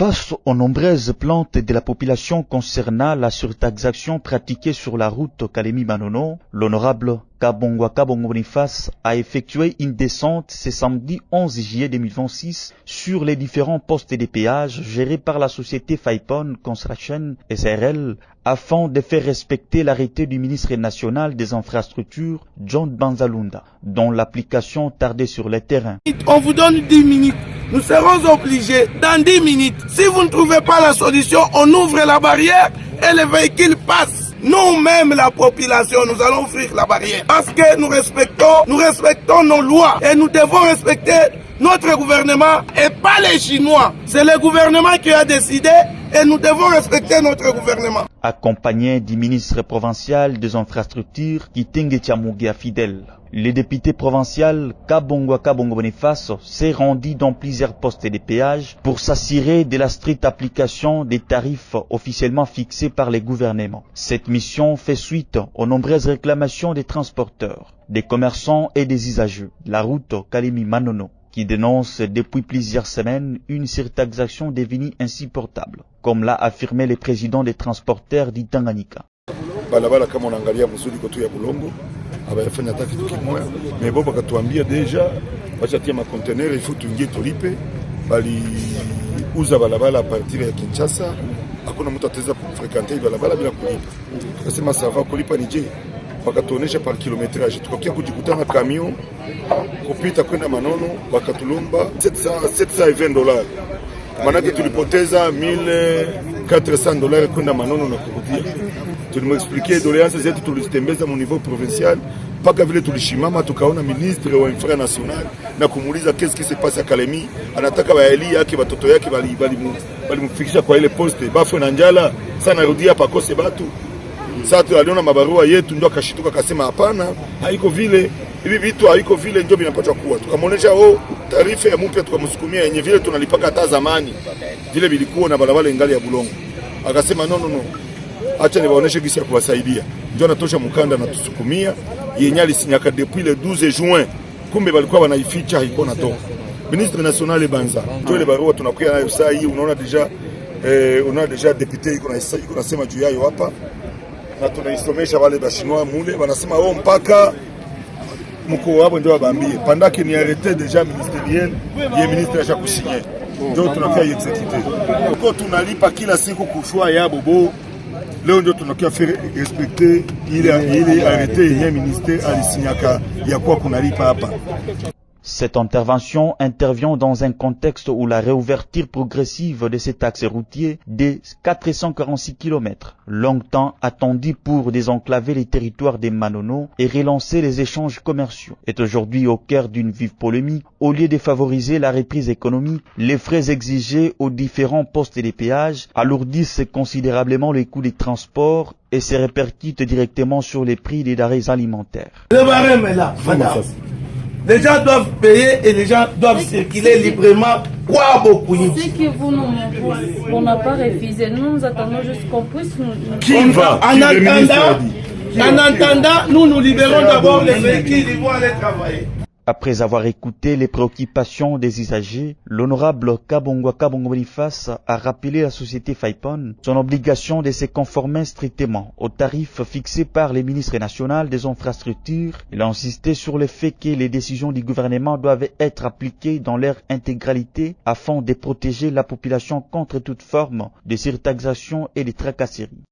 Face aux nombreuses plaintes de la population concernant la surtaxation pratiquée sur la route Kalemi-Manono, l'honorable Kabongwa Kabongo Boniface a effectué une descente ce samedi 11 juillet 2026 sur les différents postes de péage gérés par la société Faipon Construction SRL afin de faire respecter l'arrêté du ministre national des infrastructures John Banzalunda, dont l'application tardait sur le terrain. On vous donne 10 minutes. Nous serons obligés, dans 10 minutes, si vous ne trouvez pas la solution, on ouvre la barrière et les véhicules passent. Nous-mêmes, la population, nous allons ouvrir la barrière. Parce que nous respectons nos lois et nous devons respecter notre gouvernement et pas les Chinois. C'est le gouvernement qui a décidé et nous devons respecter notre gouvernement. Accompagné du ministre provincial des infrastructures, Kitenge Tiamugia Fidèle, le député provincial Kabongwa Kabongo Boniface s'est rendu dans plusieurs postes de péage pour s'assurer de la stricte application des tarifs officiellement fixés par les gouvernements. Cette mission fait suite aux nombreuses réclamations des transporteurs, des commerçants et des usagers de la route Kalemi-Manono, qui dénonce depuis plusieurs semaines une surtaxation devenue insupportable, comme l'a affirmé le président des transporteurs d'Itanganyika. Balabala kama unaangalia mzuri kotu ya Bulongo abayafanya hata kitu kimoja mebo bakatuambia deja wachatia makontenere ifu tuingie tulipe bali uza balabala a partir ya Kinshasa hakuna mtu ataweza kufrequenter balabala bila kulipa. Tukasema sava kulipa ni je, wakatuonesha par kilometrage, tukakia kujikutana camion kupita kwenda Manono wakatulomba $720. Manake tulipoteza $1,400 kwenda Manono na kurudia. Tulimexpliquer doléances zetu tulizitembeza mu niveau provincial mpaka vile tulishimama tukaona ministre wa infra national na kumuuliza qu'est-ce qui se passe à Kalemi, anataka baeli yake batoto yake balimfikisha kwa ile poste bafwe na njala sana rudia pakose batu. Sasa aliona mabarua yetu ndio akashituka akasema hapana, haiko vile, hivi vitu haiko vile ndio vinapaswa kuwa. Tukamuonesha taarifa ya mpya tukamsukumia yenye vile tunalipaka hata zamani vile vilikuwa na barabara ingali ya Bulongo. Akasema no, acha niwaoneshe gisi ya kuwasaidia. Ndio anatosha mkanda na tusukumia yenye alisinyaka depuis le 12 juin. Kumbe walikuwa wanaificha haiko natoka. Ministre national Banza. Ndio ile barua tunakuwa nayo saa hii, unaona deja député iko nasema juu yayo hapa. Na tunaisomesha wale bashinois mule wanasema mpaka mko wao ndio wabambie pandaki ni arrêté déjà ministériel ye ministre acha kusigner ndio tunakia exécuter uko tunalipa kila siku kushwa ya bobo. Leo ndio tunakia faire respecter ile arrêté ye ministère alisinyaka ya kwa kunalipa hapa. Cette intervention intervient dans un contexte où la réouverture progressive de cet axe routier de 446 km, longtemps attendu pour désenclaver les territoires des Manono et relancer les échanges commerciaux, est aujourd'hui au cœur d'une vive polémique. Au lieu de favoriser la reprise économique, les frais exigés aux différents postes de péage alourdissent considérablement les coûts des transports et se répercutent directement sur les prix des denrées alimentaires. Le barème est là, madame. Les gens doivent payer et les gens doivent circuler librement. Quoi beaucoup? Ce que vous nous montrez, on n'a pas refusé. Nous attendons juste qu'on puisse nous... Qui va? En attendant, nous libérons d'abord les véhicules, ils vont aller travailler. Après avoir écouté les préoccupations des usagers, l'honorable Kabongwa Kabongo Boniface a rappelé à la société Faipon son obligation de se conformer strictement aux tarifs fixés par le ministre national des infrastructures. Il a insisté sur le fait que les décisions du gouvernement doivent être appliquées dans leur intégralité afin de protéger la population contre toute forme de surtaxation et de tracasserie.